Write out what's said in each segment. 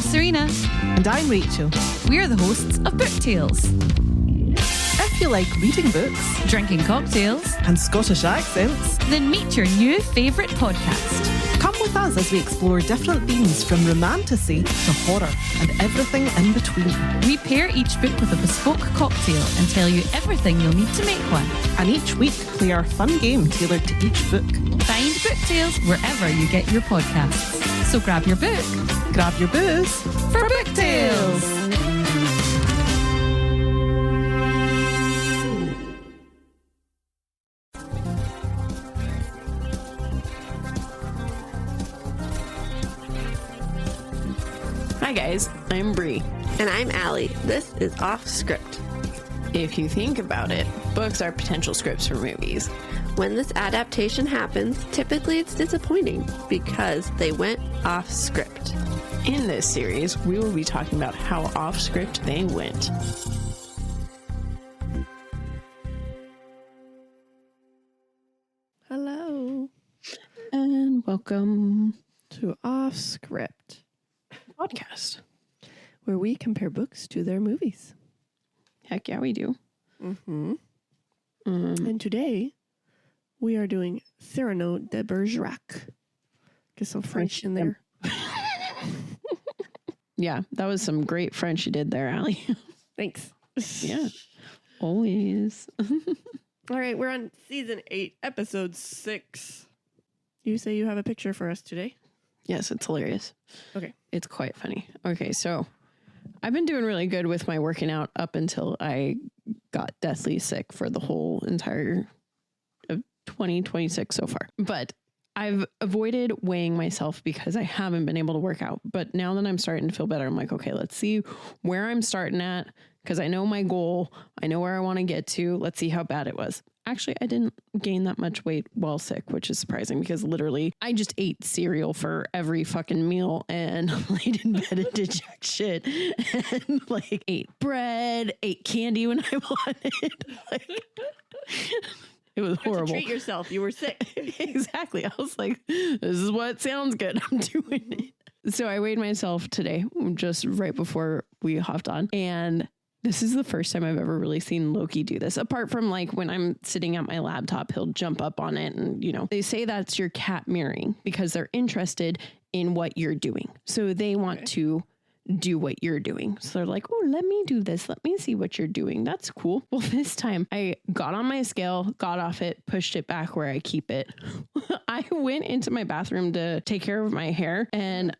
Cyrano. And I'm Rachel. We're the hosts of Book Tales. If you like reading books Drinking cocktails, and Scottish accents, then meet your new favourite podcast. come with us as we explore different themes from romantasy to horror and everything in between. We pair each book with a bespoke cocktail and tell you everything you'll need to make one. And each week play our fun game tailored to each book. Find Book Tales wherever you get your podcasts. So grab your book, Grab your booze for Book Tales. Hi guys, I'm Bri. And I'm Alli. This is Offscript. If you think about it, books are potential scripts for movies. When this adaptation happens, typically it's disappointing because they went off script. In this series, we will be talking about how off script they went. Hello. And welcome To Offscript, podcast. where we compare books to their movies. Heck yeah, we do. Mm-hmm. And today, we are doing Cyrano de Bergerac. Get some French in there. Yeah, that was some great French you did there, Alli. Thanks. Yeah, always. All right, we're on season 8, episode 6. You say you have a picture for us today? Yes, it's hilarious. Okay. It's quite funny. Okay, so I've been doing really good with my working out up until I got deathly sick for the whole entire of 2026 so far. But I've avoided weighing myself because I haven't been able to work out. But now that I'm starting to feel better, I'm like, okay, let's see where I'm starting at because I know my goal. I know where I want to get to. Let's see how bad it was. Actually, I didn't gain that much weight while sick, which is surprising because literally I just ate cereal for every fucking meal and laid in bed and did jack shit and like ate bread, ate candy when I wanted. Like, it was horrible. To treat yourself. You were sick. Exactly. I was like, this is what sounds good. I'm doing it. So I weighed myself today, just right before we hopped on. And this is the first time I've ever really seen Loki do this. Apart from like when I'm sitting at my laptop, he'll jump up on it. And, you know, they say that's your cat mirroring because they're interested in what you're doing. So they want to do what you're doing. So they're like, oh, let me do this. Let me see what you're doing. That's cool. Well, this time I got on my scale, got off it, pushed it back where I keep it. I went into my bathroom to take care of my hair and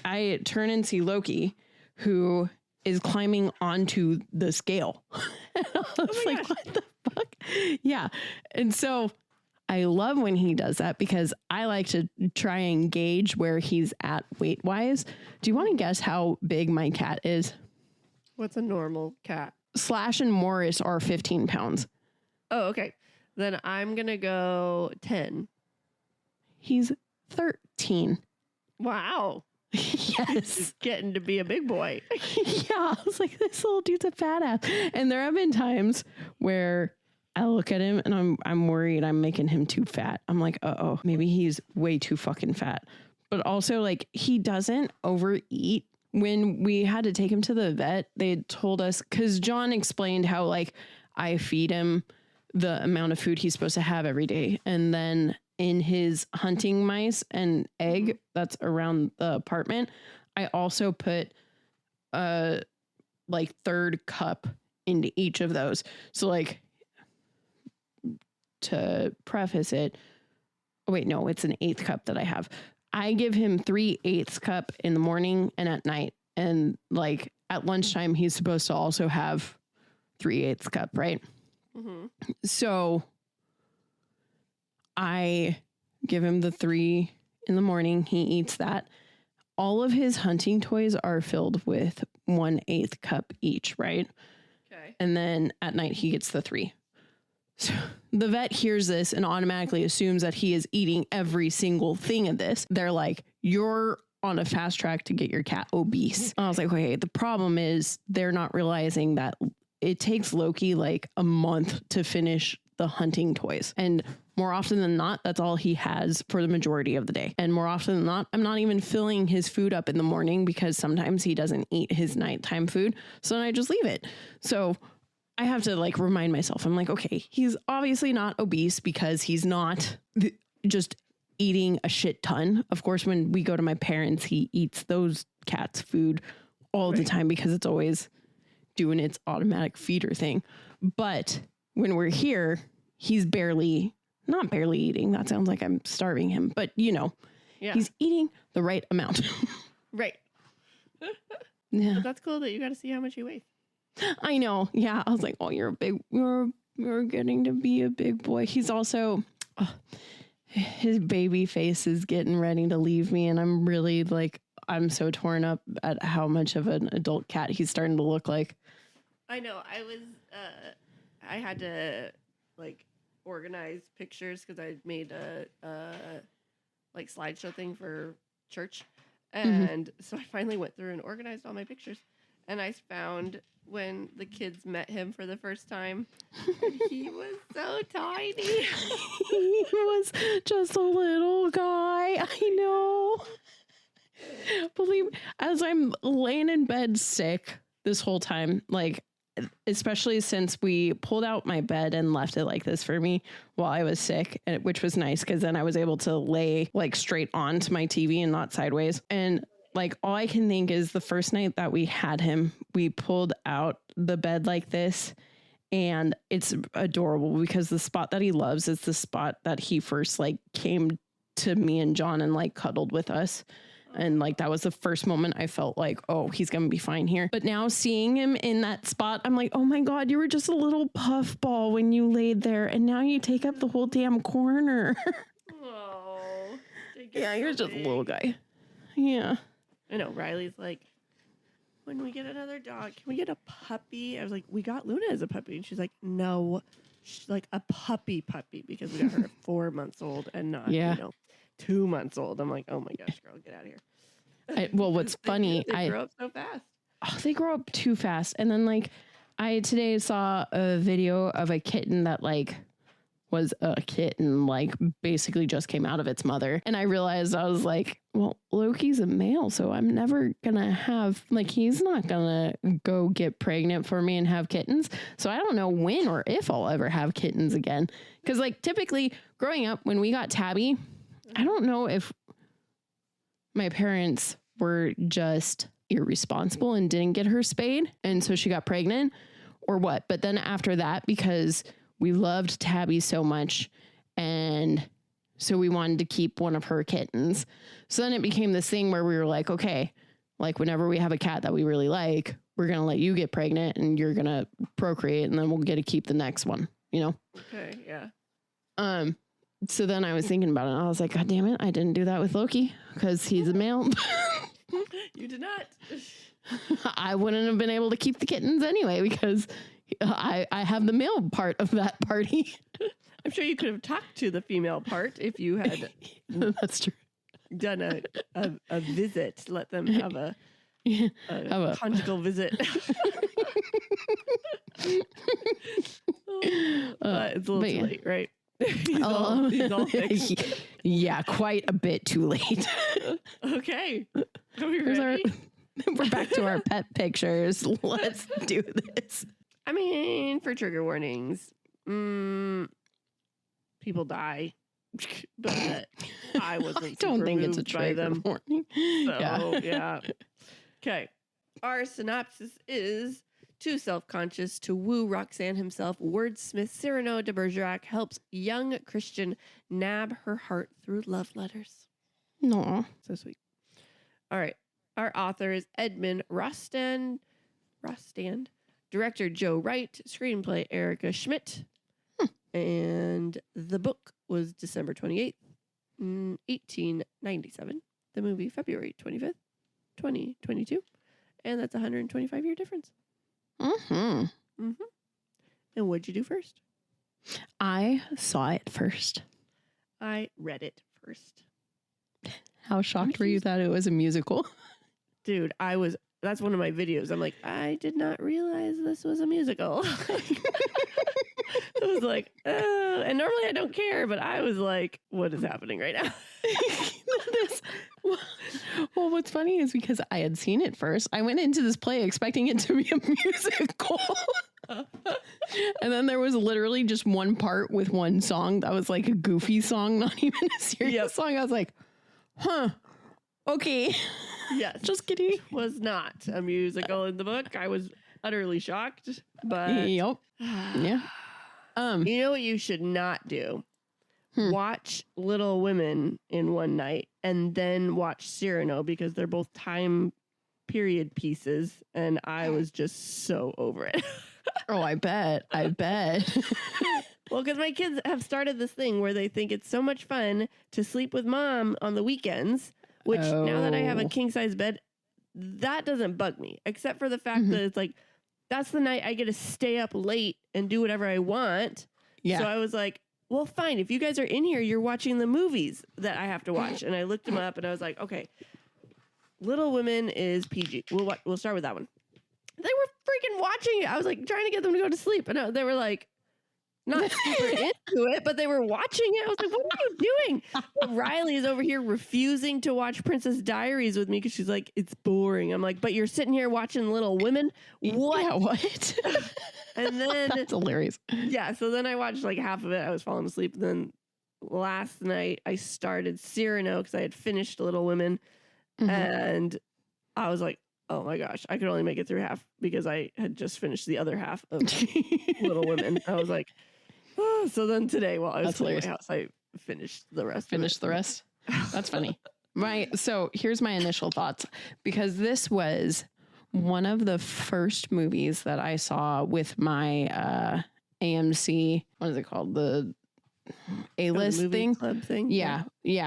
I turn and see Loki, who is climbing onto the scale. And I was like, gosh. what the fuck? Yeah. And so I love when he does that because I like to try and gauge where he's at weight wise. Do you want to guess how big my cat is? What's a normal cat? Slash and Morris are 15 pounds. Oh, okay. Then I'm going to go 10. He's 13. Wow. Yes. He's getting to be a big boy. Yeah. I was like, this little dude's a fat ass. And there have been times where I look at him and I'm worried I'm making him too fat. I'm like, uh-oh, maybe he's way too fucking fat. But also like he doesn't overeat. When we had to take him to the vet, they told us, because John explained how like I feed him the amount of food he's supposed to have every day. And then in his hunting mice and egg that's around the apartment, I also put a like third cup into each of those. So like, to preface it, oh wait, no, it's an 1/8 cup that I have. I give him 3/8 cup in the morning and at night. And like at lunchtime, he's supposed to also have 3/8 cup, right? Mm-hmm. So I give him the 3 in the morning. He eats that. All of his hunting toys are filled with 1/8 cup each, right? Okay. And then at night he gets the 3. So the vet hears this and automatically assumes that he is eating every single thing of this. They're like, you're on a fast track to get your cat obese. I was like, okay, the problem is they're not realizing that it takes Loki like a month to finish the hunting toys. And more often than not, that's all he has for the majority of the day. And more often than not, I'm not even filling his food up in the morning because sometimes he doesn't eat his nighttime food. So then I just leave it. So I have to like remind myself, I'm like, okay, he's obviously not obese because he's not just eating a shit ton. Of course, when we go to my parents, he eats those cats' food all the time because it's always doing its automatic feeder thing. But when we're here, he's not barely eating. That sounds like I'm starving him, but he's eating the right amount. Right. Yeah. But that's cool that you got to see how much he weighs. I know. Yeah. I was like, oh, you're getting to be a big boy. He's also, his baby face is getting ready to leave me. And I'm really like, I'm so torn up at how much of an adult cat he's starting to look like. I know. I had to like organize pictures because I made a like slideshow thing for church. And so I finally went through and organized all my pictures. And I found when the kids met him for the first time, he was so tiny. He was just a little guy. I know. Believe, as I'm laying in bed sick this whole time, like, especially since we pulled out my bed and left it like this for me while I was sick, which was nice because then I was able to lay like straight onto my TV and not sideways. And like, all I can think is the first night that we had him, we pulled out the bed like this, and it's adorable because the spot that he loves is the spot that he first like came to me and John and like cuddled with us. And like, that was the first moment I felt like, oh, he's going to be fine here. But now seeing him in that spot, I'm like, oh my God, you were just a little puffball when you laid there. And now you take up the whole damn corner. Oh. Yeah, you're just a little guy. Yeah. I know. Riley's like, when we get another dog, can we get a puppy? I was like, we got Luna as a puppy. And she's like, no. She's like, a puppy because we got her at 4 months old and not, 2 months old. I'm like, oh my gosh, girl, get out of here. Well, what's funny, they grow up so fast. Oh, they grow up too fast. And then like, I today saw a video of a kitten that like was a kitten, like basically just came out of its mother. And I realized, I was like, well, Loki's a male, so I'm never gonna have, like, he's not gonna go get pregnant for me and have kittens. So I don't know when or if I'll ever have kittens again. Cause like typically growing up when we got Tabby, I don't know if my parents were just irresponsible and didn't get her spayed, and so she got pregnant or what. But then after that, because we loved Tabby so much, and so we wanted to keep one of her kittens. So then it became this thing where we were like, okay, like whenever we have a cat that we really like, we're going to let you get pregnant and you're going to procreate, and then we'll get to keep the next one, Okay, yeah. So then I was thinking about it, and I was like, God damn it, I didn't do that with Loki because he's a male. You did not. I wouldn't have been able to keep the kittens anyway because I have the male part of that party. I'm sure you could have talked to the female part if you had That's true. done a visit. Let them have a conjugal visit. But it's a little too late, right? He's all fixed. Yeah, quite a bit too late. Okay. Are we ready? We're back to our pet pictures. Let's do this. I mean, for trigger warnings, people die, but I wasn't. I don't think it's a trigger warning. So, yeah. Okay. Our synopsis is: too self-conscious to woo Roxanne himself, wordsmith Cyrano de Bergerac helps young Christian nab her heart through love letters. No, so sweet. All right. Our author is Edmond Rostand. Director Joe Wright. Screenplay Erica Schmidt. And the book was December 28th, 1897. The movie February 25th, 2022. And that's a 125-year difference. And what'd you do first? I saw it first. I read it first. How shocked were you that it was a musical? Dude, I was that's one of my videos. I'm like, I did not realize this was a musical. I was like, oh, and normally I don't care, but I was like, what is happening right now? Well, what's funny is because I had seen it first, I went into this play expecting it to be a musical. And then there was literally just one part with one song that was like a goofy song, not even a serious song. I was like, huh, okay. Yes. Just kidding. Was not a musical in the book. I was utterly shocked, but Yep. Yeah. You know what you should not do? Watch Little Women in one night and then watch Cyrano, because they're both time period pieces, and I was just so over it. Oh, I bet. Well, because my kids have started this thing where they think it's so much fun to sleep with mom on the weekends, which now that I have a king size bed, that doesn't bug me, except for the fact that it's like, that's the night I get to stay up late and do whatever I want. Yeah. So I was like, well, fine. If you guys are in here, you're watching the movies that I have to watch. And I looked them up and I was like, okay, Little Women is PG. We'll start with that one. They were freaking watching it. I was like trying to get them to go to sleep. And they were like, not super into it, but they were watching it. I was like, what are you doing? But Riley is over here refusing to watch Princess Diaries with me because she's like, it's boring. I'm like, but you're sitting here watching Little Women? What? Yeah, what? And then That's hilarious. Yeah, so then I watched like half of it. I was falling asleep. And then last night I started Cyrano because I had finished Little Women. And I was like, oh my gosh, I could only make it through half because I had just finished the other half of Little Women. I was like, oh. So then today, while I was cleaning my house, I finished the rest. That's funny. So here's my initial thoughts, because this was one of the first movies that I saw with my AMC. What is it called? The A-list thing? Club thing. Yeah.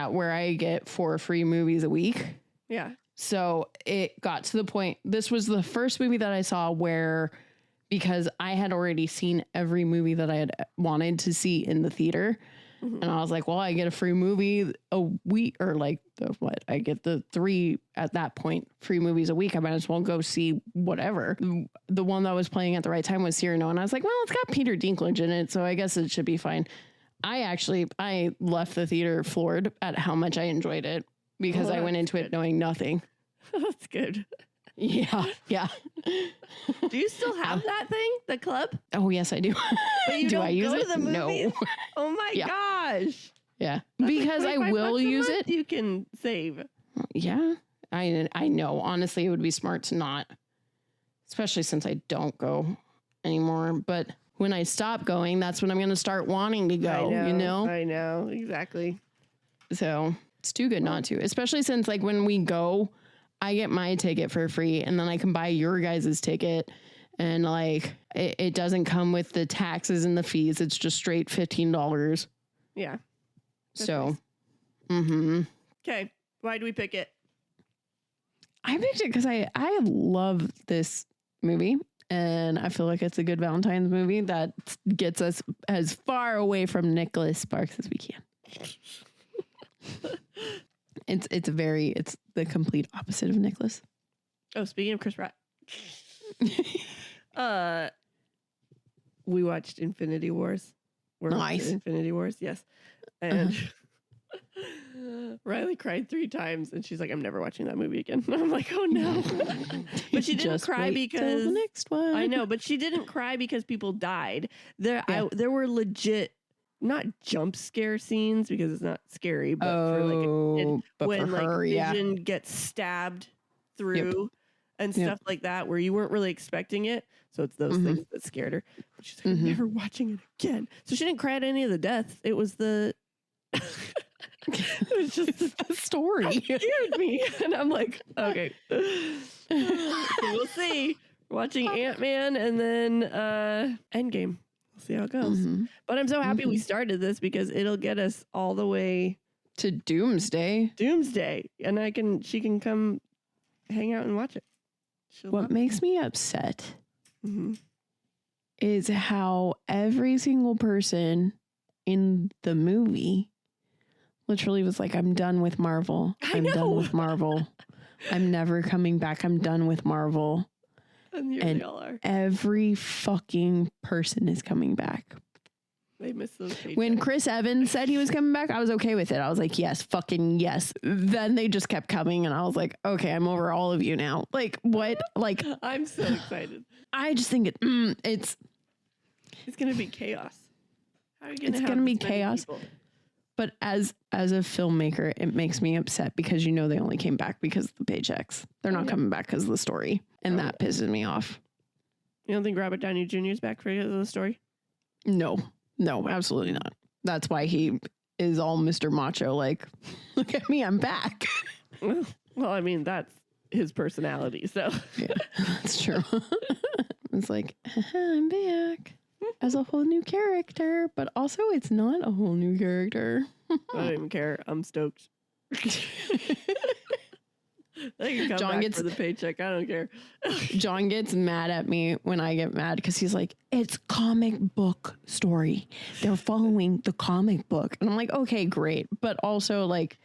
Where I get 4 free movies a week. Yeah. So it got to the point, this was the first movie that I saw where, because I had already seen every movie that I had wanted to see in the theater. And I was like, well, I get a free movie a week, or like I get the 3 at that point, free movies a week. I might as well go see whatever. The one that was playing at the right time was Cyrano. And I was like, well, it's got Peter Dinklage in it, so I guess it should be fine. I left the theater floored at how much I enjoyed it, because I went into it knowing nothing. That's good. Yeah. Do you still have that thing, the club? Oh, yes, I do. But you don't use go it? to the movies? No. Oh my gosh. Yeah. That's Because like I will $25 a use month it. You can save. Yeah. I know. Honestly, it would be smart to not, especially since I don't go anymore. But when I stop going, that's when I'm going to start wanting to go, I you know? I know. Exactly. So it's too good not to, especially since like when we go, I get my ticket for free and then I can buy your guys' ticket, and like it doesn't come with the taxes and the fees. It's just straight $15. Yeah. So, nice. Okay. Why do we pick it? I picked it because I love this movie, and I feel like it's a good Valentine's movie that gets us as far away from Nicholas Sparks as we can. It's the complete opposite of Nicholas. Oh, speaking of Chris Pratt, we watched Infinity Wars. Nice. Infinity Wars, yes. And Riley cried 3 times, and she's like, "I'm never watching that movie again." I'm like, "Oh no!" But she didn't cry because the next one. I know, but she didn't cry because people died. There were legit, not jump scare scenes because it's not scary, but for like a kid, but when for like her, Vision gets stabbed through and stuff like that, where you weren't really expecting it. So it's those things that scared her. But she's like, I'm never watching it again. So she didn't cry at any of the deaths. It was the it was just the story. It scared me. And I'm like, okay. So we'll see. Watching Ant-Man and then Endgame. We'll see how it goes. But I'm so happy we started this because it'll get us all the way to Doomsday. And she can come hang out and watch it. What makes me upset is how every single person in the movie literally was like, I'm done with Marvel. I'm done with Marvel. I'm never coming back. I'm done with Marvel. And here they all are. Every fucking person is coming back. They miss those paychecks. When Chris Evans said he was coming back, I was okay with it. I was like, yes, fucking yes. Then they just kept coming and I was like, okay, I'm over all of you now. Like, what? Like, I'm so excited. I just think it's going to be chaos. How are you it's going to be chaos. People? But as a filmmaker, it makes me upset because you know they only came back because of the paychecks. They're not coming back because of the story. And that pisses me off. You don't think Robert Downey Jr. is back because of the story? No, absolutely not. That's why he is all Mr. Macho. Like, look at me, I'm back. Well, I mean, that's his personality. So yeah, that's true. It's like, I'm back as a whole new character, but also it's not a whole new character. I don't even care. I'm stoked. They can come John back gets for the paycheck. I don't care. John gets mad at me when I get mad because he's like, it's comic book story. They're following the comic book. And I'm like, okay, great. But also, like,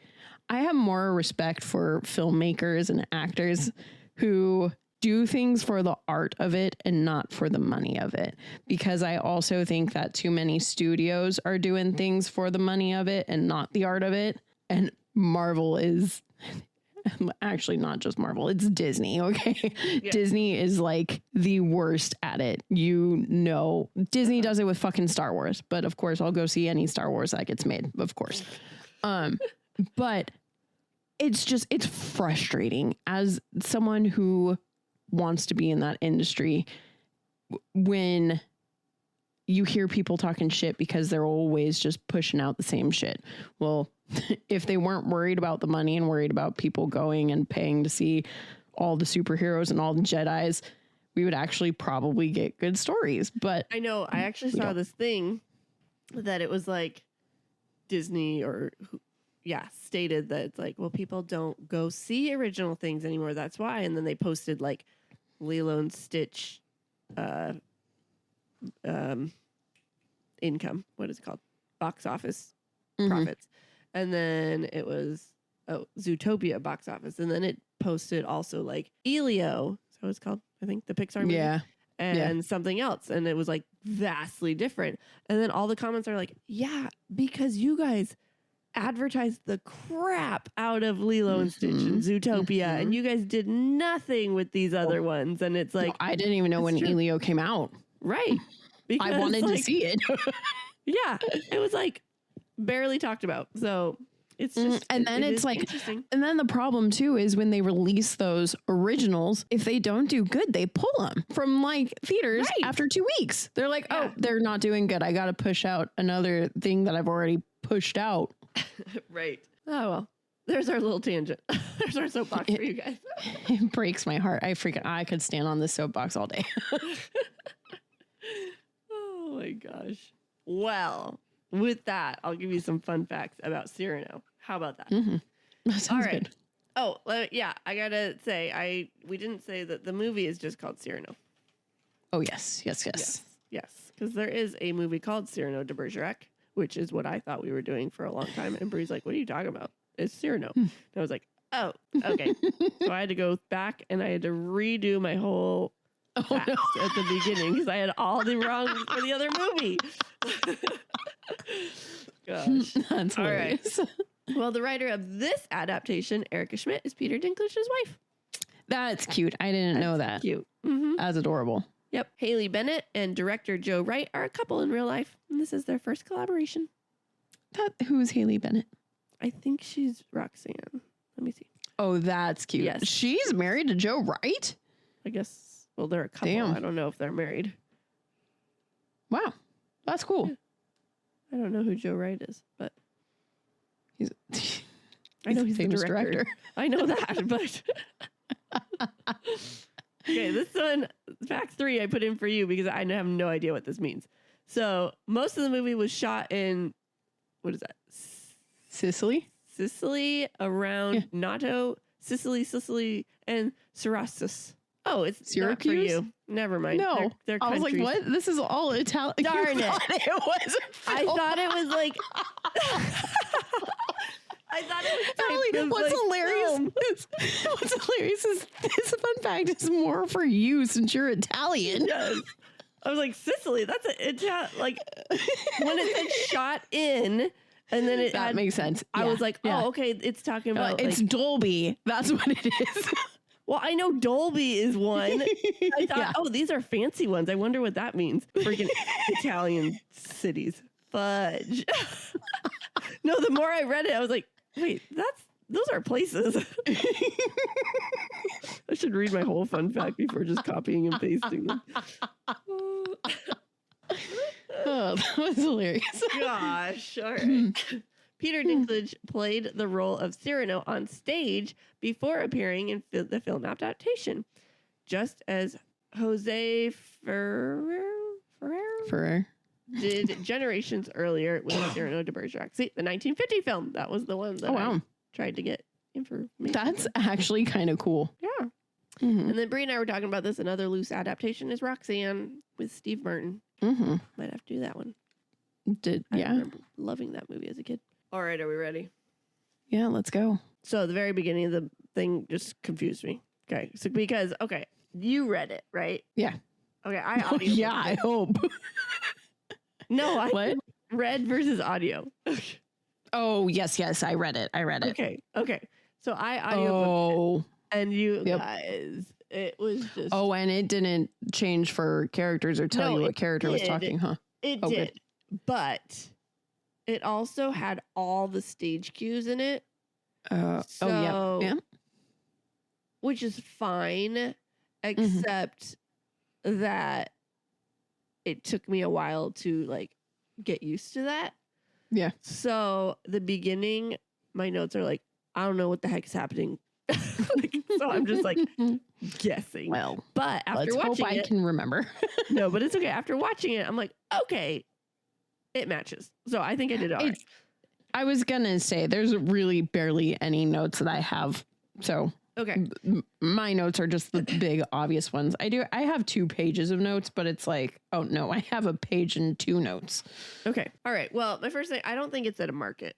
I have more respect for filmmakers and actors who do things for the art of it and not for the money of it. Because I also think that too many studios are doing things for the money of it and not the art of it. And Marvel is... Actually, not just Marvel. It's Disney, okay? Yeah. Disney is like the worst at it. You know, Disney does it with fucking Star Wars. But of course, I'll go see any Star Wars that gets made, of course. But it's frustrating as someone who wants to be in that industry when you hear people talking shit because they're always just pushing out the same shit. Well, if they weren't worried about the money and worried about people going and paying to see all the superheroes and all the Jedis, we would actually probably get good stories. But I know I actually saw this thing that it was like Disney stated that it's like, well, people don't go see original things anymore. That's why. And then they posted like Lilo and Stitch income. What is it called? Box office profits. And then it was Zootopia box office. And then it posted also like Elio. So it's called, I think, the Pixar movie. Yeah. And something else. And it was like vastly different. And then all the comments are like, yeah, because you guys advertised the crap out of Lilo and Stitch and Zootopia. And you guys did nothing with these other ones. And it's like, I didn't even know when Elio came out. Right. Because, I wanted to see it. Yeah. It was like barely talked about. So it's just, and then it's like, and then the problem too is when they release those originals, if they don't do good, they pull them from like theaters after 2 weeks. They're like, oh, they're not doing good. I got to push out another thing that I've already pushed out. Right. Oh, well, there's our little tangent. There's our soapbox for you guys. It breaks my heart. I could stand on this soapbox all day. Oh my gosh. Well, with that, I'll give you some fun facts about Cyrano. How about that? That sounds good. Oh, yeah. I gotta say, we didn't say that the movie is just called Cyrano. Oh, yes. Yes. Because there is a movie called Cyrano de Bergerac, which is what I thought we were doing for a long time. And Bri's like, what are you talking about? It's Cyrano. And I was like, oh, okay. So I had to go back and I had to redo my whole facts at the beginning because I had all the wrong for the other movie. Gosh. That's hilarious. All right. Well, the writer of this adaptation, Erica Schmidt, is Peter Dinklage's wife. That's cute. I didn't know that. Cute. That's adorable. Yep. Haley Bennett and director Joe Wright are a couple in real life, and this is their first collaboration. Who's Haley Bennett? I think she's Roxanne. Let me see. Oh, that's cute. Yes. She's married to Joe Wright? I guess, well, they're a couple. Damn. I don't know if they're married. Wow. That's cool. Yeah. I don't know who Joe Wright is, but I know he's the director. I know that, but okay, this one, fact 3, I put in for you because I have no idea what this means. So most of the movie was shot in, what is that? Sicily, around Noto, Sicily, and Syracuse. Oh, it's Syracuse? not for you. Never mind. No, they're I was like, what? This is all Italian. Darn it! It wasn't. I thought it was like. I thought it was Emily, typed as, what's like, hilarious film. what's hilarious is this fun fact is more for you since you're Italian. Yes. I was like, Sicily, that's like when it said shot in and then it That had, makes sense. I Yeah, was like, yeah. oh, okay, it's talking about It's like, Dolby. That's what it is. well, I know Dolby is one. I thought, Yeah. oh, these are fancy ones. I wonder what that means. Freaking Italian cities. Fudge. No, the more I read it, I was like, wait, those are places. I should read my whole fun fact before just copying and pasting them. Oh, that was hilarious. Gosh. All right. Peter Dinklage played the role of Cyrano on stage before appearing in the film adaptation, just as Jose For did generations earlier with Cyrano de Bergerac. See, the 1950 film. That was the one that I tried to get information. That's actually kind of cool. Yeah. Mm-hmm. And then Bri and I were talking about this. Another loose adaptation is Roxanne with Steve Martin. Mm-hmm. Might have to do that one. I I remember loving that movie as a kid. All right, are we ready? Yeah, let's go. So the very beginning of the thing just confused me. Okay, so because you read it, right? Yeah. Okay, I audio. Yeah, I hope. No, I What? read versus audio. Oh, yes, I read it. Okay. So I audio Oh. and you Yep. guys, it was just Oh, and it didn't change for characters or tell No, you what it character was did. talking, huh? it oh, did, good. but it also had all the stage cues in it. So, yeah. which is fine, except that it took me a while to like get used to that. Yeah. So the beginning, my notes are like, I don't know what the heck is happening. So I'm just like guessing. Well, But after let's hope watching I it, can remember. no, but it's okay. After watching it, I'm like, okay, it matches. So I think I did all right. I was gonna say there's really barely any notes that I have. So Okay. my notes are just the big obvious ones. I have 2 pages of notes, but it's like, oh no, I have a page and 2 notes. Okay. All right. Well, my first thing, I don't think it's at a market,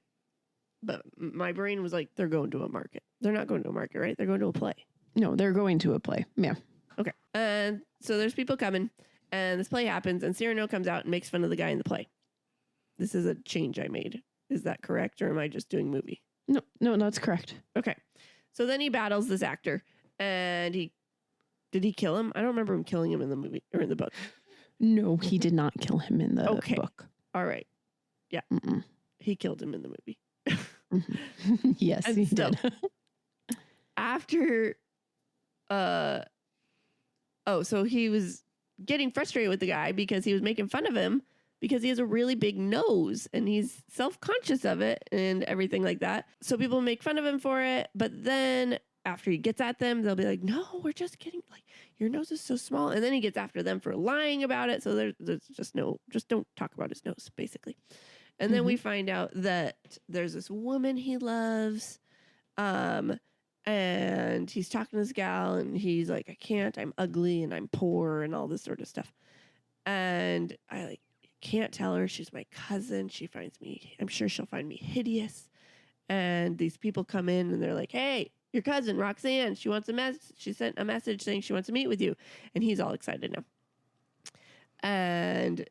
but my brain was like, they're going to a market. They're not going to a market, right? They're going to a play. No, they're going to a play. Yeah. Okay. And so there's people coming and this play happens and Cyrano comes out and makes fun of the guy in the play. This is a change I made. Is that correct? Or am I just doing movie? No, that's correct. Okay. So then he battles this actor and did he kill him? I don't remember him killing him in the movie or in the book. No, he did not kill him in the book. All right. Yeah. Mm-mm. He killed him in the movie. Mhm. Yes, And he so- did. After, so he was getting frustrated with the guy because he was making fun of him because he has a really big nose and he's self-conscious of it and everything like that. So people make fun of him for it. But then after he gets at them, they'll be like, no, we're just kidding. Like, your nose is so small. And then he gets after them for lying about it. So there's just don't talk about his nose, basically. And then we find out that there's this woman he loves. And he's talking to this gal and he's like, I can't, I'm ugly and I'm poor and all this sort of stuff. And I can't tell her she's my cousin. I'm sure she'll find me hideous. And these people come in and they're like, hey, your cousin, Roxanne, she sent a message saying she wants to meet with you. And he's all excited now. And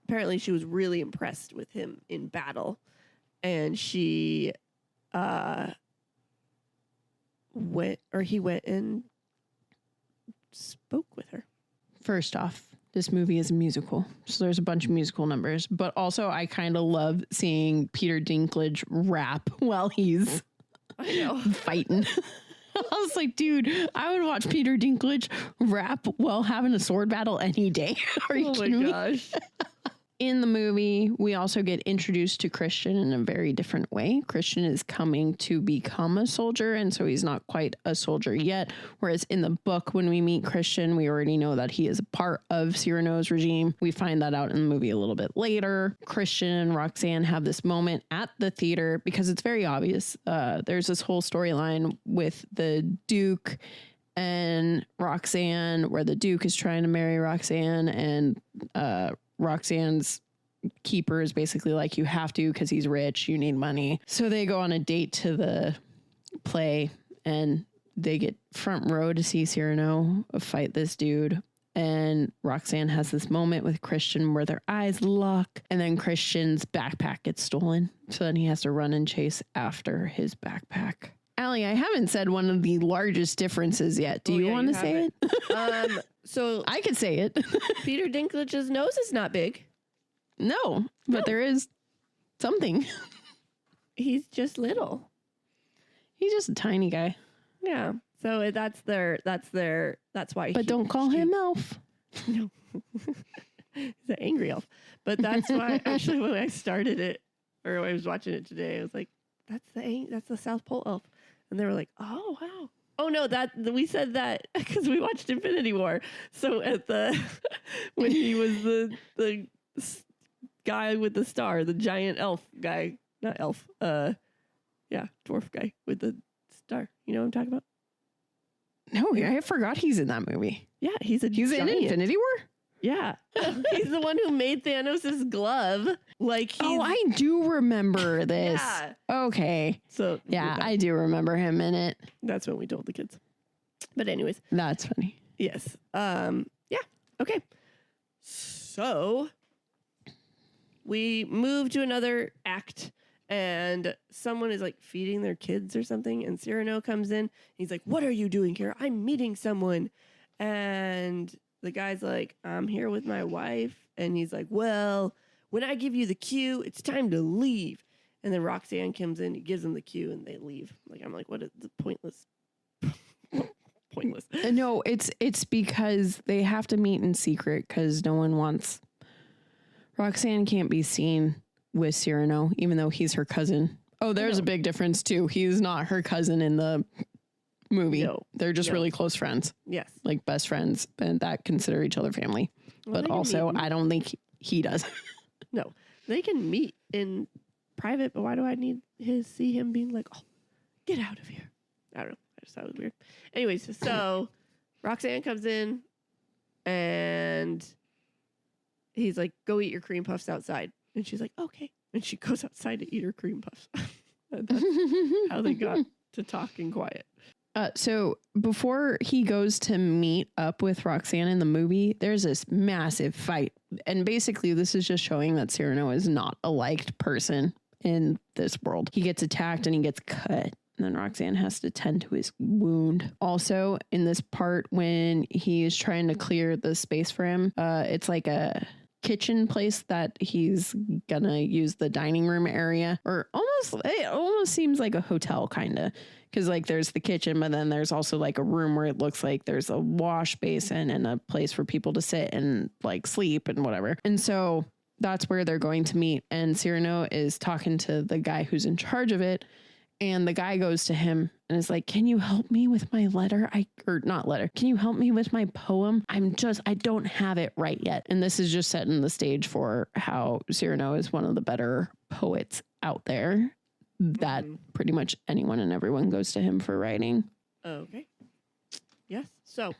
apparently she was really impressed with him in battle. And he went and spoke with her. First off, this movie is a musical. So there's a bunch of musical numbers. But also, I kind of love seeing Peter Dinklage rap while he's I know. fighting. I was like, dude, I would watch Peter Dinklage rap while having a sword battle any day. Are you kidding me? Gosh. In the movie, we also get introduced to Christian in a very different way. Christian is coming to become a soldier, and so he's not quite a soldier yet. Whereas in the book, when we meet Christian, we already know that he is a part of Cyrano's regime. We find that out in the movie a little bit later. Christian and Roxanne have this moment at the theater because it's very obvious. There's this whole storyline with the Duke and Roxanne, where the Duke is trying to marry Roxanne, and Roxanne's keeper is basically like, you have to because he's rich, you need money. So they go on a date to the play and they get front row to see Cyrano fight this dude. And Roxanne has this moment with Christian where their eyes lock, and then Christian's backpack gets stolen. So then he has to run and chase after his backpack. Allie, I haven't said one of the largest differences yet. Do you want to say it? So I could say it. Peter Dinklage's nose is not big. No, but there is something. He's just little. He's just a tiny guy. Yeah. So that's why. But don't call him Elf. No. He's an angry elf. But that's why actually when I started it, or when I was watching it today, I was like, that's the South Pole elf. And they were like, oh wow. Oh no, we said that because we watched Infinity War. So at when he was the guy with the star, the giant elf guy, not elf, dwarf guy with the star. You know what I'm talking about? No, I forgot he's in that movie. Yeah, he's in Infinity War? Yeah. He's the one who made Thanos' glove. I do remember this. Yeah. Okay. So yeah, I do remember him in it. That's what we told the kids. But anyways. That's funny. Yes. Yeah. Okay. So we move to another act. And someone is like feeding their kids or something. And Cyrano comes in. He's like, what are you doing here? I'm meeting someone. And the guy's like, I'm here with my wife. And he's like, well, when I give you the cue, it's time to leave. And then Roxanne comes in. He gives them the cue and they leave. I'm like, what is the pointless? Pointless. No, it's because they have to meet in secret because no one wants. Roxanne can't be seen with Cyrano, even though he's her cousin. Oh, there's a big difference too. He's not her cousin in the movie. No. They're just really close friends. Yes. Like best friends, and that consider each other family. Well, but also, I don't think he does. No, they can meet in private, but why do I need see him being like, oh, get out of here? I don't know. I just thought it was weird. Anyways, so Roxanne comes in and he's like, go eat your cream puffs outside. And she's like, okay. And she goes outside to eat her cream puffs. That's how they got to talking quiet. So before he goes to meet up with Roxanne in the movie, there's this massive fight. And basically, this is just showing that Cyrano is not a liked person in this world. He gets attacked and he gets cut. And then Roxanne has to tend to his wound. Also, in this part, when he is trying to clear the space for him, it's like a kitchen place that he's gonna use the dining room area, or it almost seems like a hotel kind of, because like there's the kitchen, but then there's also like a room where it looks like there's a wash basin and a place for people to sit and like sleep and whatever. And so that's where they're going to meet. And Cyrano is talking to the guy who's in charge of it. And the guy goes to him and is like, can you help me with my letter? Can you help me with my poem? I don't have it right yet. And this is just setting the stage for how Cyrano is one of the better poets out there, that pretty much anyone and everyone goes to him for writing. Okay. Yes. So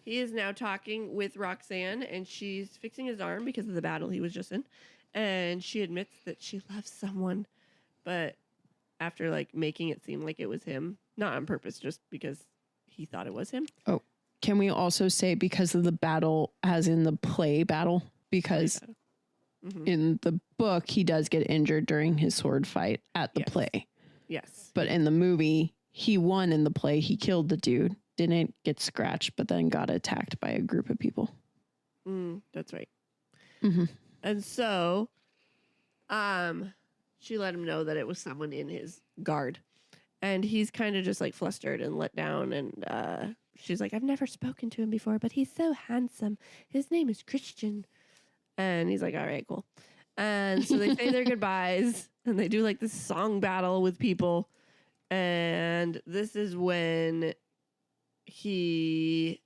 he is now talking with Roxanne and she's fixing his arm because of the battle he was just in. And she admits that she loves someone, but after like making it seem like it was him, not on purpose, just because he thought it was him. Oh, can we also say because of the battle, as in the play battle? Because in the book, he does get injured during his sword fight at the play. Yes. But in the movie, he won in the play. He killed the dude, didn't get scratched, but then got attacked by a group of people. That's right. Mm-hmm. And so, she let him know that it was someone in his guard. And he's kind of just like flustered and let down. And she's like, I've never spoken to him before, but he's so handsome. His name is Christian. And he's like, all right, cool. And so they say their goodbyes and they do like this song battle with people. And this is when this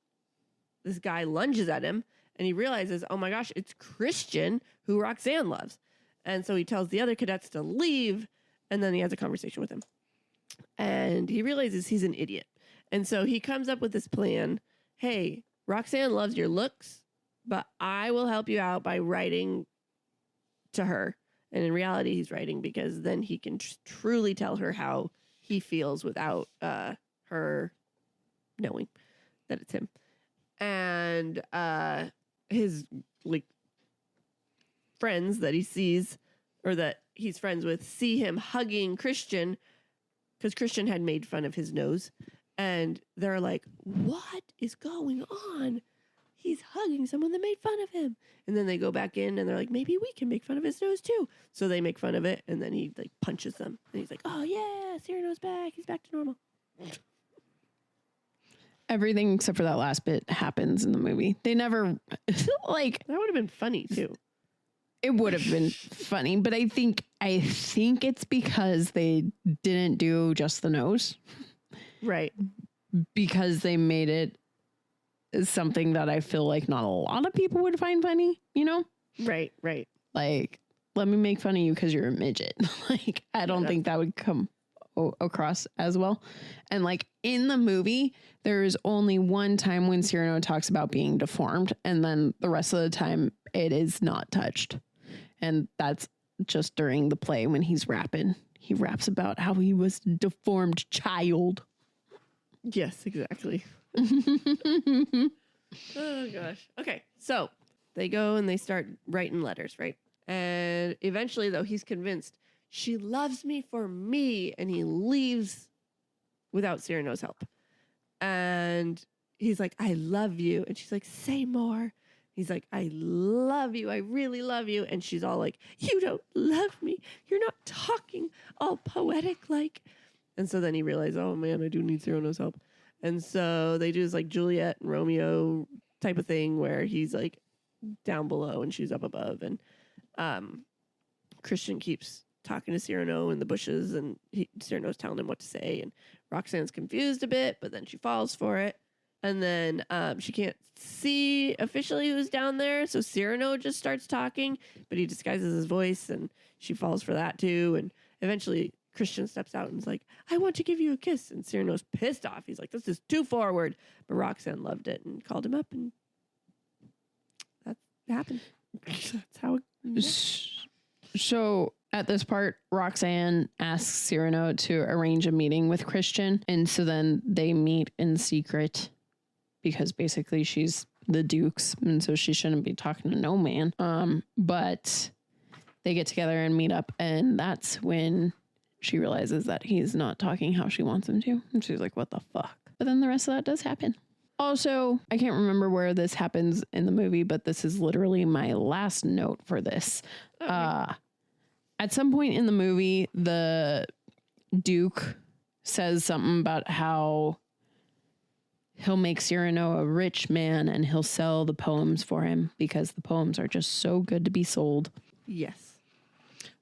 guy lunges at him and he realizes, oh my gosh, it's Christian who Roxanne loves. And so he tells the other cadets to leave, and then he has a conversation with him. And he realizes he's an idiot. And so he comes up with this plan. Hey, Roxanne loves your looks, but I will help you out by writing to her. And in reality, he's writing because then he can truly tell her how he feels without her knowing that it's him. And his like friends that he sees or that he's friends with see him hugging Christian because Christian had made fun of his nose. And they're like, what is going on? He's hugging someone that made fun of him. And then they go back in and they're like, maybe we can make fun of his nose too. So they make fun of it. And then he like punches them. And he's like, oh yeah, Cyrano's back. He's back to normal. Everything except for that last bit happens in the movie. They never like That would have been funny too. it would have been funny, but I think it's because they didn't do just the nose. Right. Because they made it something that I feel like not a lot of people would find funny, you know? Right. Right. Like, let me make fun of you because you're a midget. Like, I don't think that would come across as well. And like in the movie, there is only one time when Cyrano talks about being deformed, and then the rest of the time it is not touched. And that's just during the play when he's rapping. He raps about how he was a deformed child. Yes, exactly. Oh gosh. Okay. So they go and they start writing letters, right? And eventually though, he's convinced she loves me for me, and he leaves without Cyrano's help. And he's like, I love you. And she's like, say more. He's like, I love you. I really love you. And she's all like, you don't love me. You're not talking all poetic like. And so then he realized, oh man, I do need Cyrano's help. And so they do this like Juliet and Romeo type of thing where he's like down below and she's up above. And Christian keeps talking to Cyrano in the bushes, and Cyrano's telling him what to say. And Roxanne's confused a bit, but then she falls for it. And then she can't see officially who's down there. So Cyrano just starts talking, but he disguises his voice, and she falls for that too. And eventually Christian steps out and is like, I want to give you a kiss. And Cyrano's pissed off. He's like, this is too forward. But Roxanne loved it and called him up, and that happened. That's how it went. So at this part, Roxanne asks Cyrano to arrange a meeting with Christian. And so then they meet in secret because basically she's the Duke's. And so she shouldn't be talking to no man. But they get together and meet up. And that's when she realizes that he's not talking how she wants him to. And she's like, what the fuck? But then the rest of that does happen. Also, I can't remember where this happens in the movie, but this is literally my last note for this. Okay. At some point in the movie, the Duke says something about how he'll make Cyrano a rich man and he'll sell the poems for him because the poems are just so good to be sold. Yes.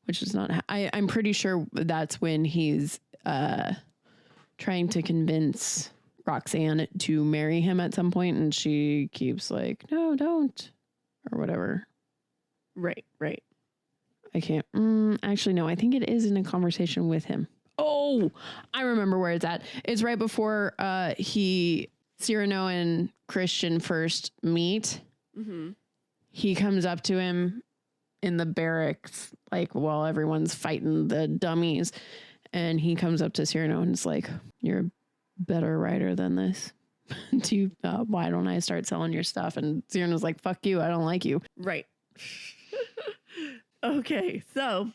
Which is not... I'm pretty sure that's when he's trying to convince Roxanne to marry him at some point, and she keeps like, no, don't, or whatever. Right. I can't actually no, I think it is in a conversation with him. Oh, I remember where it's at. It's right before Cyrano and Christian first meet. Mm-hmm. He comes up to him in the barracks, like while everyone's fighting the dummies, and he comes up to Cyrano and is like, you're a better writer than this. Why don't I start selling your stuff? And Cyrano's like, fuck you, I don't like you. Right. Okay, so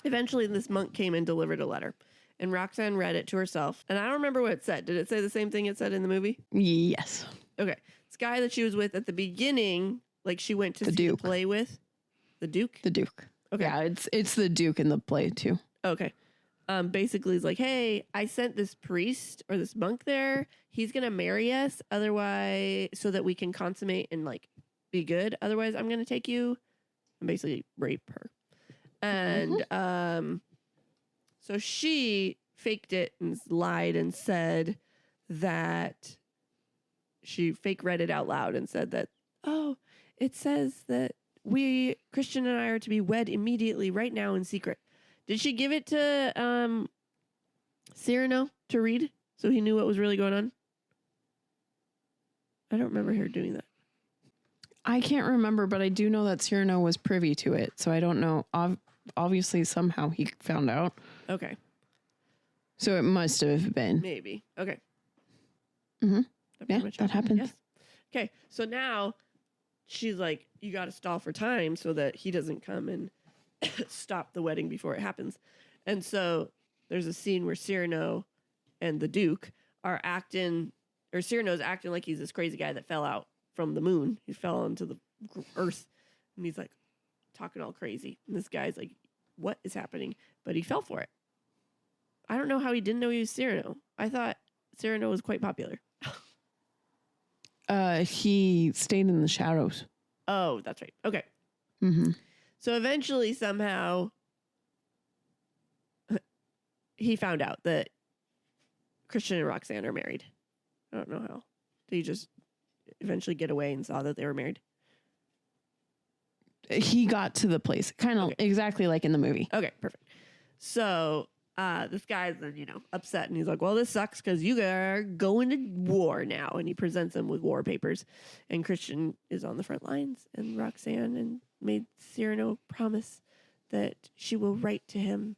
eventually this monk came and delivered a letter, and Roxanne read it to herself. And I don't remember what it said. Did it say the same thing it said in the movie? Yes. Okay. This guy that she was with at the beginning, like she went to see the play with. The Duke? The Duke. Okay. Yeah, it's the Duke in the play too. Okay. Basically he's like, hey, I sent this priest or this monk there. He's going to marry us otherwise so that we can consummate and like be good. Otherwise, I'm going to take you and basically rape her. And so she faked it and lied and said that she fake read it out loud and said that, oh, it says that Christian and I are to be wed immediately right now in secret. Did she give it to Cyrano to read so he knew what was really going on? I don't remember her doing that. I can't remember, but I do know that Cyrano was privy to it. So I don't know. Obviously, somehow he found out. Okay. So it must have been. Maybe. Okay. Mm-hmm. Yeah, that happens. Yes. Okay. So now she's like, you got to stall for time so that he doesn't come and stop the wedding before it happens. And so there's a scene where Cyrano and the Duke are acting, or Cyrano's acting like he's this crazy guy that fell out from the moon. He fell onto the earth, and he's like talking all crazy. And this guy's like, what is happening? But he fell for it. I don't know how he didn't know he was Cyrano. I thought Cyrano was quite popular. He stayed in the shadows. Oh, that's right. Okay. Mm-hmm. So eventually, somehow, he found out that Christian and Roxanne are married. I don't know how. Did he just eventually get away and saw that they were married? He got to the place, kind of exactly like in the movie. Okay, perfect. So this guy's then, upset, and he's like, well, this sucks because you are going to war now. And he presents him with war papers. And Christian is on the front lines, and Roxanne and made Cyrano promise that she will write to him.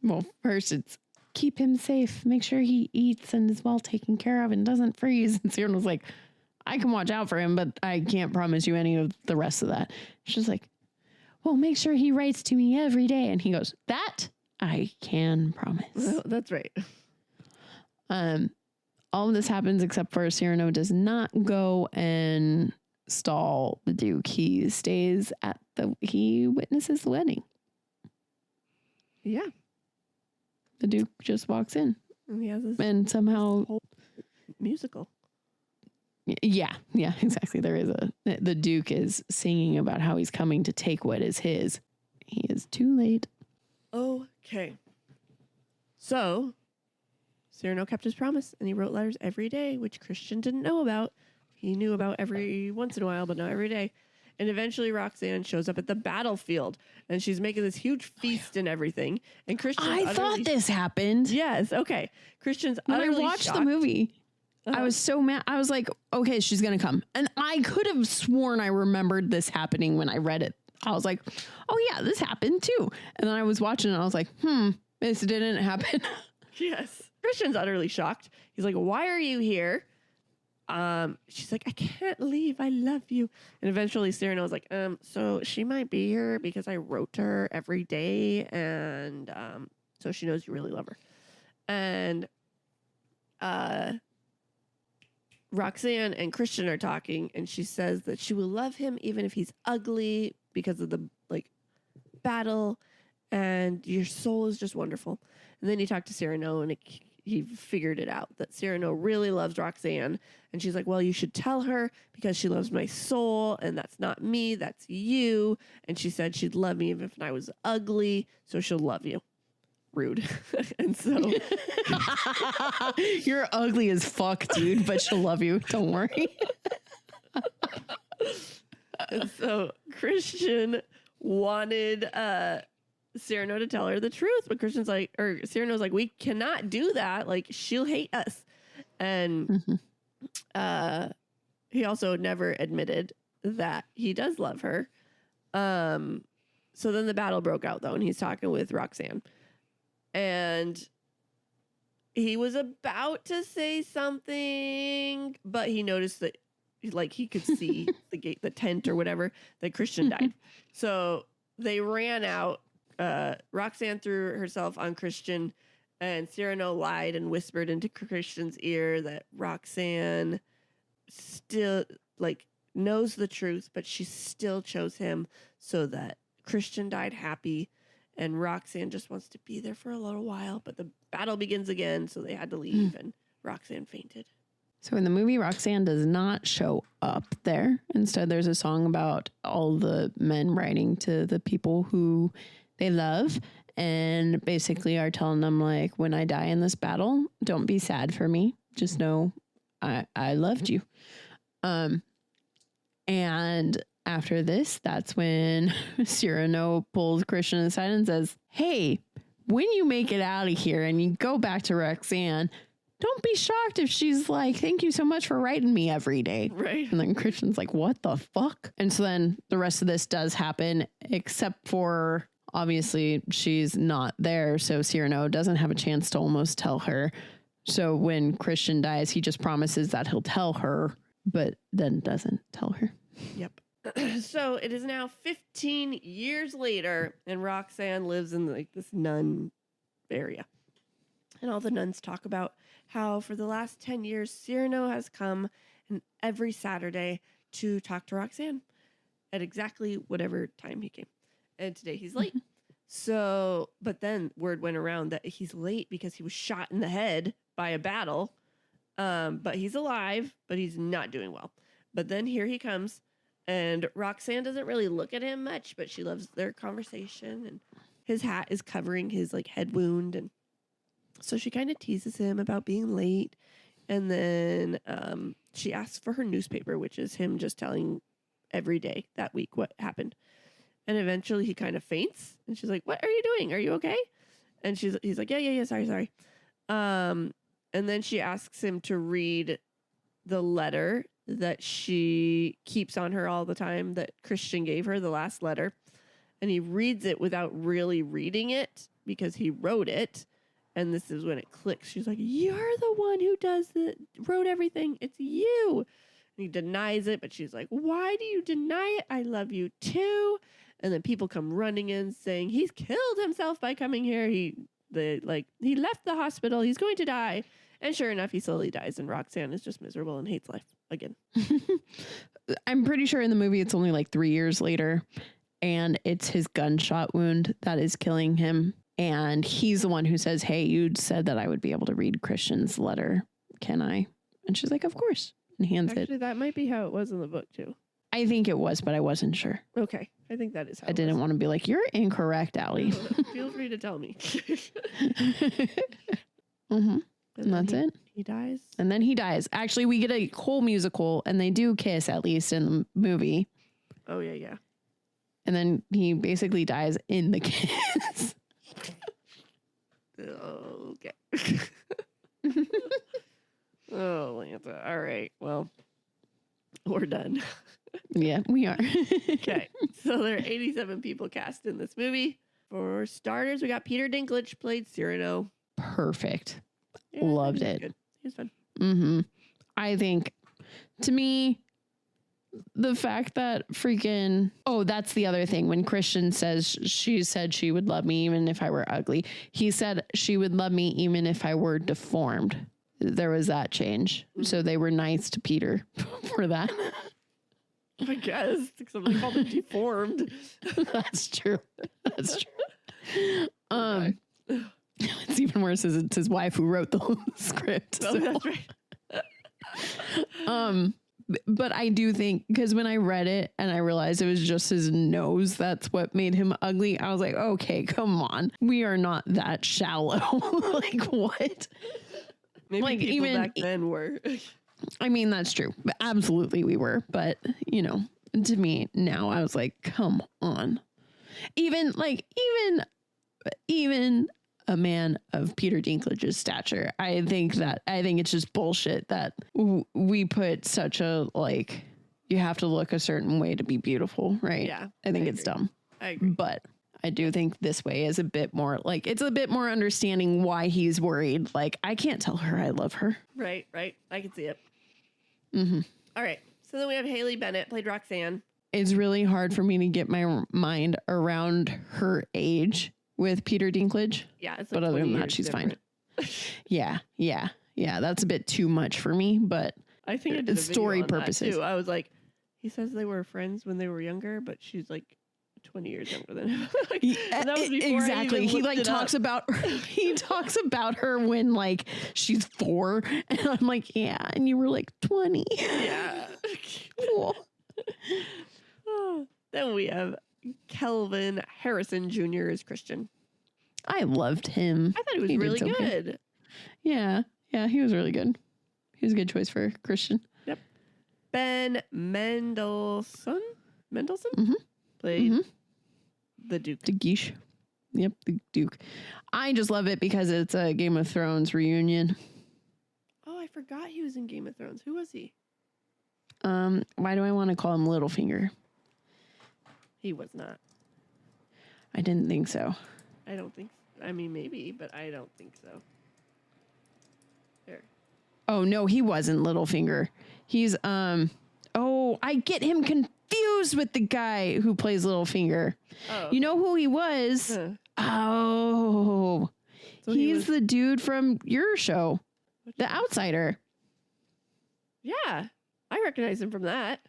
Well, first it's keep him safe, make sure he eats and is well taken care of and doesn't freeze. And Cyrano's like, I can watch out for him, but I can't promise you any of the rest of that. She's like, well, make sure he writes to me every day. And he goes, that I can promise. Well, that's right. All of this happens except for Cyrano does not go and stall the Duke. He stays he witnesses the wedding. Yeah. The Duke just walks in. And he has this and somehow whole musical. Yeah, exactly. There is the Duke is singing about how he's coming to take what is his. He is too late. Okay. So, Cyrano kept his promise, and he wrote letters every day, which Christian didn't know about. He knew about every once in a while, but not every day. And eventually Roxanne shows up at the battlefield, and she's making this huge feast and everything. And Christian, I thought this happened. Yes, okay. Christian's when I utterly watched shocked. the movie. I was so mad. I was like, okay, she's going to come. And I could have sworn I remembered this happening when I read it. I was like, oh yeah, this happened too. And then I was watching and I was like, this didn't happen. Yes. Christian's utterly shocked. He's like, why are you here? She's like, I can't leave. I love you. And eventually Cyrano was like, so she might be here because I wrote to her every day. And so she knows you really love her. And Roxanne and Christian are talking, and she says that she will love him even if he's ugly because of the battle, and your soul is just wonderful. And then he talked to Cyrano, and he figured it out that Cyrano really loves Roxanne, and she's like, well, you should tell her because she loves my soul, and that's not me, that's you. And she said she'd love me even if I was ugly, so she'll love you. Rude. And so you're ugly as fuck, dude, but she'll love you. Don't worry. And so Christian wanted Cyrano to tell her the truth, but Cyrano's like, we cannot do that. Like, she'll hate us. And he also never admitted that he does love her. So then the battle broke out, though, and he's talking with Roxanne. And he was about to say something, but he noticed that, he could see the tent or whatever, that Christian died. So they ran out. Roxanne threw herself on Christian, and Cyrano lied and whispered into Christian's ear that Roxanne still, knows the truth, but she still chose him, so that Christian died happy. And Roxanne just wants to be there for a little while, but the battle begins again, so they had to leave, and Roxanne fainted. So in the movie, Roxanne does not show up there. Instead, there's a song about all the men writing to the people who they love and basically are telling them, when I die in this battle, don't be sad for me. Just know I loved you. And after this, that's when Cyrano pulls Christian aside and says, hey, when you make it out of here and you go back to Roxanne, don't be shocked if she's like, thank you so much for writing me every day. Right. And then Christian's like, what the fuck? And so then the rest of this does happen, except for obviously she's not there. So Cyrano doesn't have a chance to almost tell her. So when Christian dies, he just promises that he'll tell her, but then doesn't tell her. Yep. So it is now 15 years later, and Roxanne lives in like this nun area. And all the nuns talk about how for the last 10 years, Cyrano has come and every Saturday to talk to Roxanne at exactly whatever time he came. And today he's late. So, but then word went around that he's late because he was shot in the head by a battle. But he's alive, but he's not doing well. But then here he comes, and Roxanne doesn't really look at him much, but she loves their conversation, and his hat is covering his like head wound, and so she kind of teases him about being late. And then she asks for her newspaper, which is him just telling every day that week what happened. And eventually he kind of faints, and she's like, "What are you doing? Are you okay?" And he's like, "Yeah, sorry." And then she asks him to read the letter that she keeps on her all the time that Christian gave her, the last letter. And he reads it without really reading it because he wrote it. And this is when it clicks. She's like, "You're the one who wrote everything. It's you." And he denies it, but she's like, "Why do you deny it? I love you too." And then people come running in saying he's killed himself by coming here. He left the hospital. He's going to die. And sure enough, he slowly dies. And Roxanne is just miserable and hates life again. I'm pretty sure in the movie it's only like 3 years later, and it's his gunshot wound that is killing him. And he's the one who says, "Hey, you said that I would be able to read Christian's letter. Can I?" And she's like, "Of course." And hands Actually, that might be how it was in the book too. I think it was, but I wasn't sure. Okay. I think that is how I didn't want to be like, "You're incorrect, Allie." Feel free to tell me. Mm-hmm. And that's it. He dies. And then he dies. Actually, we get a whole musical, and they do kiss, at least in the movie. Oh, yeah. And then he basically dies in the kiss. Okay. Oh, Lanta. All right. Well, we're done. Yeah, we are. Okay. So there are 87 people cast in this movie. For starters, we got Peter Dinklage played Cyrano. Perfect. Yeah, Loved he was it. good. He was fun. Mm-hmm. I think, to me, the fact that freaking... Oh, that's the other thing. When Christian says she said she would love me even if I were ugly, he said she would love me even if I were deformed. There was that change. Mm-hmm. So they were nice to Peter for that. I guess. Somebody called it deformed. That's true. That's true. Okay. It's even worse as it's his wife who wrote the script. Oh, that's right. But I do think, because when I read it and I realized it was just his nose, that's what made him ugly. I was like, okay, come on. We are not that shallow. Like, what? Maybe like, people even back then were. I mean, that's true. But absolutely we were. But, you know, to me now, I was like, come on. Even a man of Peter Dinklage's stature, I think it's just bullshit that we put such a, like, you have to look a certain way to be beautiful, right? Yeah. I think it's dumb. I agree. But I do think this way is a bit more, like, it's a bit more understanding why he's worried. Like, I can't tell her I love her. Right. I can see it. Mm-hmm. All right. So then we have Haley Bennett, played Roxanne. It's really hard for me to get my mind around her age with Peter Dinklage. Yeah. It's But other than that, she's fine. Yeah. That's a bit too much for me, but I think I did a video story on purposes. that too. I was like, he says they were friends when they were younger, but she's like 20 years younger than him. Like, and that was before exactly. I even He like looked it talks up. about he talks about her when like she's 4, and I'm like, yeah, and you were like 20. Yeah. Cool. Then we have Kelvin Harrison Jr. as Christian. I loved him. I thought he was He did really so good. good. Yeah, he was really good. He was a good choice for Christian. Yep. Ben Mendelsohn Mm-hmm. played the Duke. The Geesh. Yep, the Duke. I just love it because it's a Game of Thrones reunion. forgot he was in Game of Thrones. Who was he? Why do I want to call him Littlefinger? He was not. I didn't think so. I don't think so. I mean, maybe, but I don't think so. There. Oh, no, he wasn't Littlefinger. He's, I get him confused with the guy who plays Littlefinger. Oh. You know who he was? Huh. Oh, So he's the dude from your show, The Outsider. Yeah, I recognize him from that.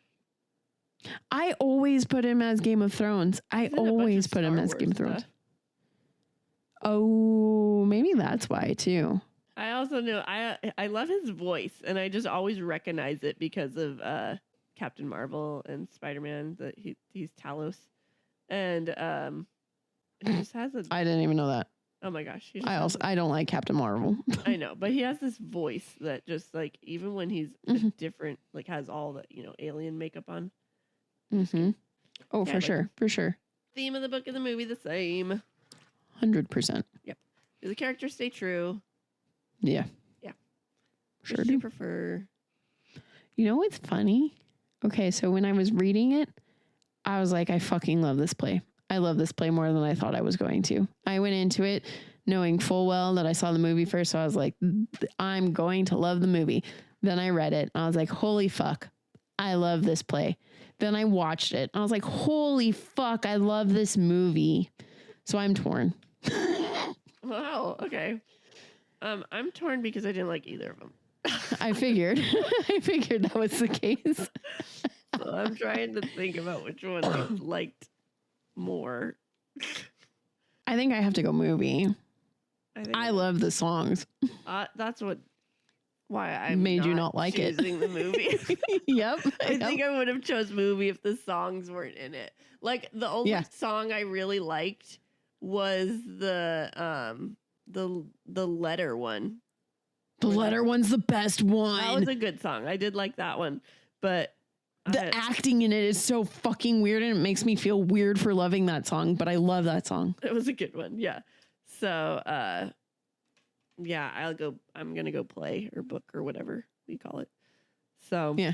I always put him as Game of Thrones. I He's in a bunch always of put him Star as Wars Game of Thrones. stuff. Oh, maybe that's why too. I also know I love his voice, and I just always recognize it because of Captain Marvel and Spider-Man. That he's Talos, and he just has a. I didn't even know that. Oh my gosh! He just I don't like Captain Marvel. I know, but he has this voice that just like even when he's a different, like has all the alien makeup on. Mm-hmm. Oh, Yeah, for like- sure, for sure, Theme of the book and the movie the same. 100%. Do the characters stay true? Yeah, Yeah. sure Which do you do. prefer? You know what's funny? Okay, so when I was reading it, I was like, I fucking love this play. I love this play more than I thought I was going to. I went into it knowing full well that I saw the movie first, so I was like, I'm going to love the movie. Then I read it. I was like, holy fuck, I love this play. Then I watched it. I was like, holy fuck, I love this movie. So I'm torn. Wow. Okay. I'm torn because I didn't like either of them. I figured. I figured that was the case. So I'm trying to think about which one I liked more. I think I have to go movie. think I love the songs. that's why I Made you not like it. choosing the movie. Yep. I think I would have chose movie if the songs weren't in it. Like the only song I really liked was the letter one. The letter one's the best one. That was a good song. I did like that one, but The acting in it is so fucking weird, and it makes me feel weird for loving that song, but I love that song. it was a good one. Yeah. So, yeah, I'm going to go play or book or whatever we call it. So, yeah,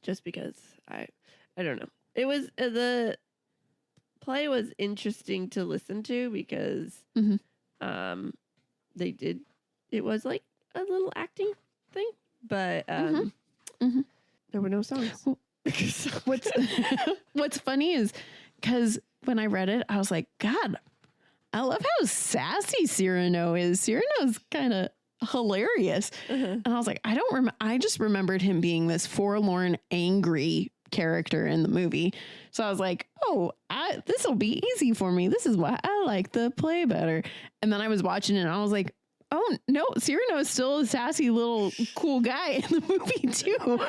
just because I don't know. It was, the play was interesting to listen to because, it was like a little acting thing, but, there were no songs. What's funny is because when I read it, I was like, God, I love how sassy Cyrano is. Cyrano's kind of hilarious. And I was like, I just remembered him being this forlorn, angry character in the movie. So I was like, oh, this will be easy for me. This is why I like the play better. And then I was watching it and I was like, oh no, Cyrano is still a sassy little cool guy in the movie too.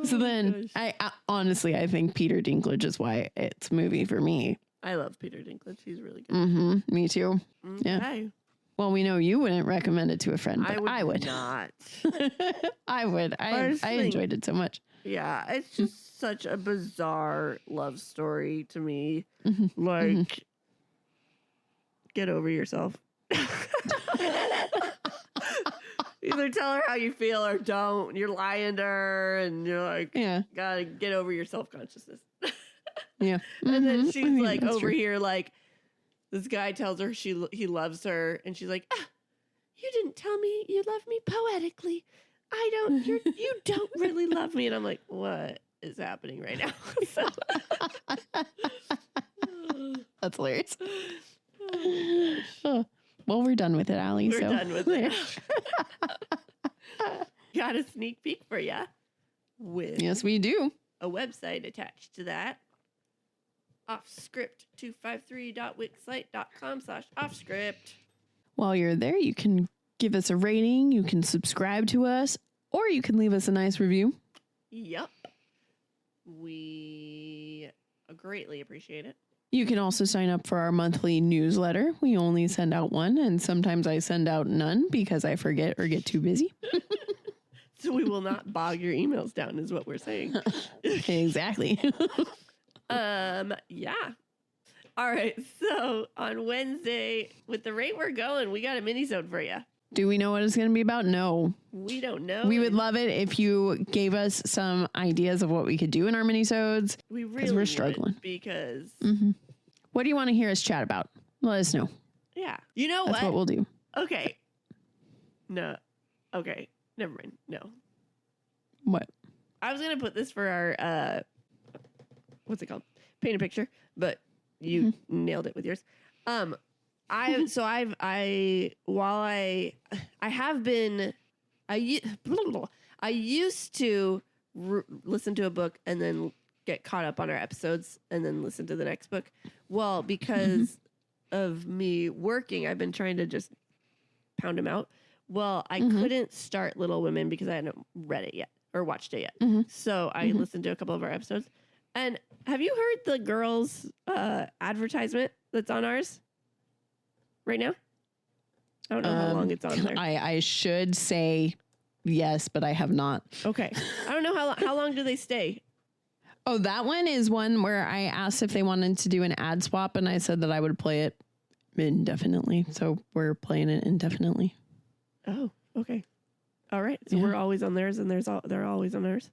So then I honestly, I think Peter Dinklage is why it's a movie for me. I love Peter Dinklage. He's really good. Mm-hmm. Me too. Yeah. Okay. Well, we know you wouldn't recommend it to a friend, but I would. Not. I would. I enjoyed it so much. Yeah, it's just such a bizarre love story to me. Like, get over yourself. Either tell her how you feel or don't. You're lying to her, and you're like, gotta get over your self-consciousness. Yeah. And then she's like that's over true. here, like, this guy tells her he loves her, and she's like, you didn't tell me you love me poetically. You don't really love me. And I'm like, what is happening right now? So, that's hilarious. Oh, well, we're done with it, Allie. We're done with it. Got a sneak peek for you with Yes, we do. a website attached to that. Offscript253.wixsite.com/offscript. While you're there, you can give us a rating, you can subscribe to us, or you can leave us a nice review. Yep. We greatly appreciate it. You can also sign up for our monthly newsletter. We only send out one, and sometimes I send out none because I forget or get too busy. So we will not bog your emails down is what we're saying. Exactly. Yeah. All right. So on Wednesday, with the rate we're going, we got a mini-sode for you. Do we know what it's going to be about? No. We don't know. We would love it if you gave us some ideas of what we could do in our minisodes. We really we're struggling. Because What do you want to hear us chat about? Let us know. yeah. You know That's what we'll do. Okay. No. Okay. Never mind. No. What? I was gonna put this for our what's it called? Paint a picture, but you nailed it with yours. I used to listen to a book and then get caught up on our episodes and then listen to the next book. Well, because of me working, I've been trying to just pound them out. Well, I couldn't start Little Women because I hadn't read it yet or watched it yet. So I listened to a couple of our episodes. And have you heard the girls' advertisement that's on ours right now? I don't know how long it's on there. I should say yes, but I have not. Okay. I don't know how long do they stay? Oh, that one is one where I asked if they wanted to do an ad swap, and I said that I would play it indefinitely. So we're playing it indefinitely. Oh, okay. All right. So we're always on theirs, and they're always on ours.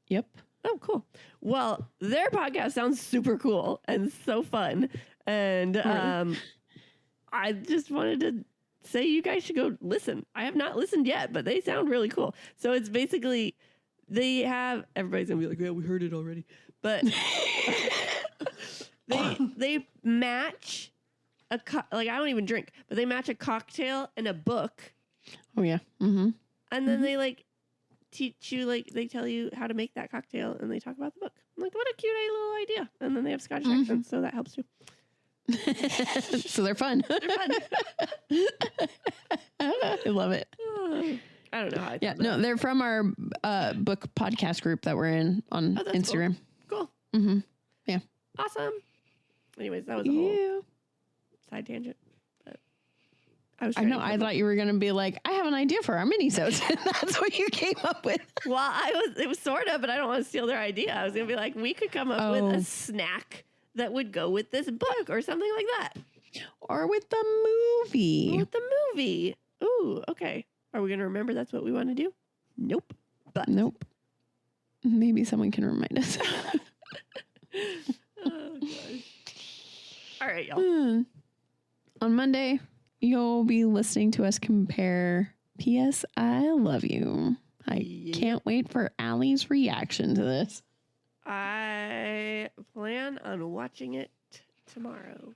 Yep. Oh, cool. Well, their podcast sounds super cool and so fun. And I just wanted to say you guys should go listen. I have not listened yet, but they sound really cool. So it's basically everybody's gonna be like, yeah, we heard it already. But they match I don't even drink, but they match a cocktail and a book. Oh yeah. Mm-hmm. And then they teach you, they tell you how to make that cocktail and they talk about the book. I'm like, what a cute little idea. And then they have Scottish accents, so that helps too. So they're fun. They're fun. I love it. I don't know how I Yeah, no, they're from our book podcast group that we're in on Instagram. Cool. Mm-hmm. Yeah. Awesome. Anyways, that was a whole side tangent. But I know. I thought you were going to be like, I have an idea for our minisodes. And that's what you came up with. Well, it was sort of, but I don't want to steal their idea. I was going to be like, we could come up with a snack that would go with this book or something like that. Or with the movie. Ooh, okay. Are we going to remember that's what we want to do? Nope. But nope. Maybe someone can remind us. Oh, gosh. All right, y'all. On Monday, you'll be listening to us compare P.S. I Love You. I can't wait for Allie's reaction to this. I plan on watching it tomorrow.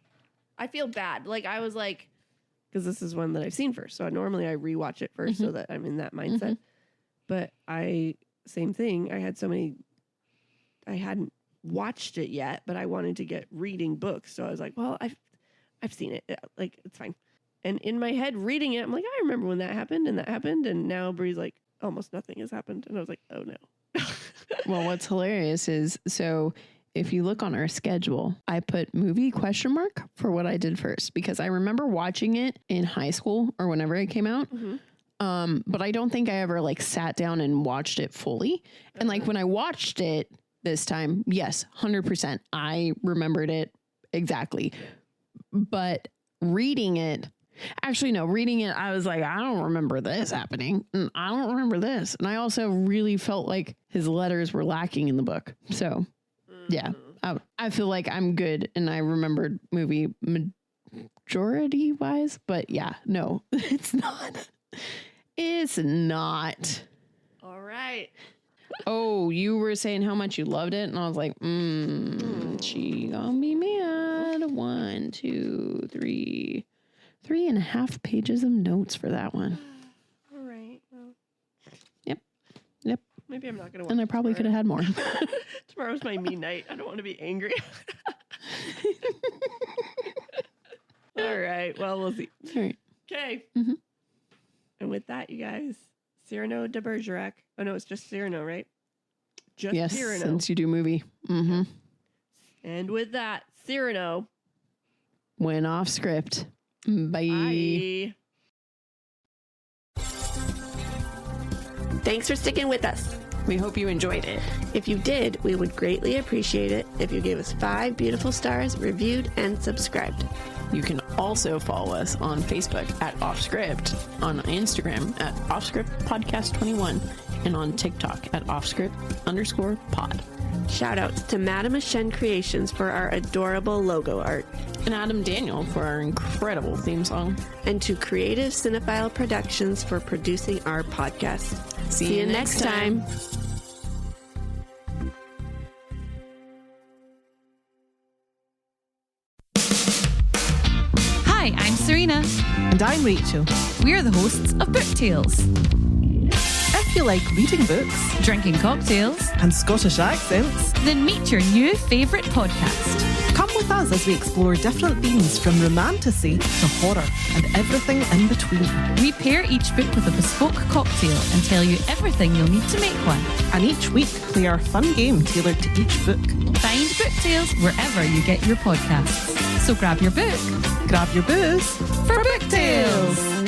I feel bad. I was like, because this is one that I've seen first. So normally I rewatch it first so that I'm in that mindset. But same thing. I hadn't watched it yet, but I wanted to get reading books. So I was like, well, I've seen it. It's fine. And in my head reading it, I'm like, I remember when that happened. And now Bri's like, almost nothing has happened. And I was like, oh no. Well, what's hilarious is, so if you look on our schedule, I put movie ? For what I did first, because I remember watching it in high school or whenever it came out. But I don't think I ever sat down and watched it fully. And when I watched it this time, yes, 100%, I remembered it exactly. But reading it, I was like, I don't remember this happening. And I don't remember this. And I also really felt like his letters were lacking in the book. So yeah, I feel like I'm good. And I remembered movie majority wise, but yeah, no, it's not. It's not. All right. Oh, you were saying how much you loved it. And I was like, she gonna be mad. 1, 2, 3. 3.5 pages of notes for that one. All right. Well. Yep. Maybe I'm not going to watch And I probably could have had more. Tomorrow's my me night. I don't want to be angry. All right. Well, we'll see. All right. Okay. And with that, you guys, Cyrano de Bergerac. Oh, no, it's just Cyrano, right? Just yes, Cyrano. since you do movie. Mm-hmm. And with that, Cyrano went off script. Bye. Thanks for sticking with us. We hope you enjoyed it. If you did, we would greatly appreciate it if you gave us 5 beautiful stars, reviewed, and subscribed. You can also follow us on Facebook at Offscript, on Instagram at Offscript Podcast 21, and on TikTok at Offscript_pod. Shout outs to Madame Ashen Creations for our adorable logo art. And Adam Daniel for our incredible theme song. And to Creative Cinephile Productions for producing our podcast. See you next time. Hi, I'm Serena. And I'm Rachel. We're the hosts of Book Tales. If you like reading books Drinking cocktails, and Scottish accents, then meet your new favourite podcast. come with us as we explore different themes from romantasy to horror and everything in between. We pair each book with a bespoke cocktail and tell you everything you'll need to make one. And each week play our fun game tailored to each book. Find Book Tales wherever you get your podcasts. So grab your book Grab your booze for Book Tales.